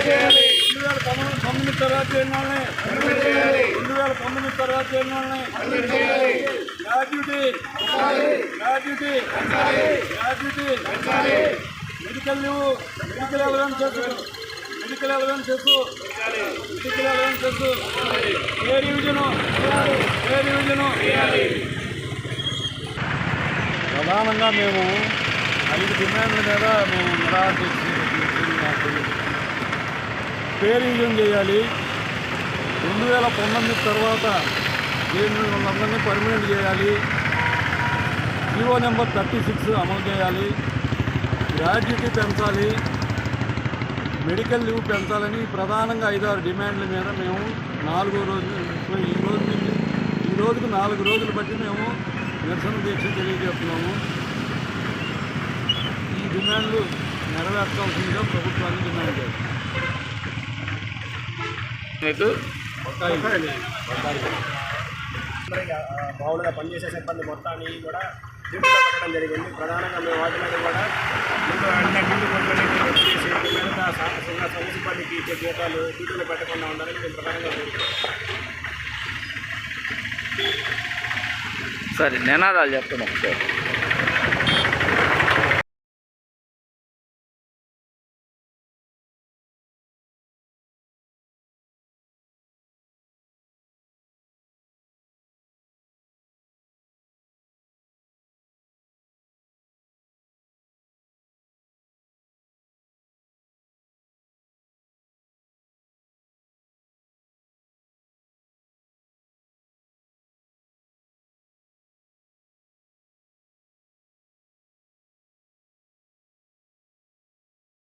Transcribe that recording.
చేయాలి. 2019 తర్వాత చేరిన వాళ్ళని 2019 తర్వాత చేరిన వాళ్ళని gratuity medical leave, medical allowance ఏ రివిజను ప్రధానంగా మేము 5 డిమాండ్ల మీద మేము నిరాకరణ పే రివిజన్ చేయాలి. 2019 తర్వాత వాళ్ళందరినీ పర్మనెంట్ చేయాలి. జీవో నెంబర్ 36 అమలు చేయాలి. గ్రాడ్యుటీ పెంచాలి. మెడికల్ లీవ్ పెంచాలని ప్రధానంగా 5-6 డిమాండ్ల మీద మేము 4వ రోజు ఈ రోజుకు 4 రోజులు బట్టి మేము నిరసన దీక్ష తెలియజేస్తున్నాము. ఈ డిమాండ్లు నెరవేర్చాల్సిందిగా ప్రభుత్వాన్ని డిమాండ్ చేస్తాం. మామూలుగా పనిచేసే సిబ్బంది మొత్తాన్ని కూడా డ్యూటీలో పెట్టడం జరిగింది. ప్రధానంగా మేము వాటి మీద కూడా ముందు డ్యూటీ చేసి మిగతా సిబ్బందికి ఇచ్చే జీతాలు డ్యూటీలో పెట్టకుండా ఉండాలని మేము ప్రధానంగా సరే నినాదాలు చెప్తాను ఒకసారి.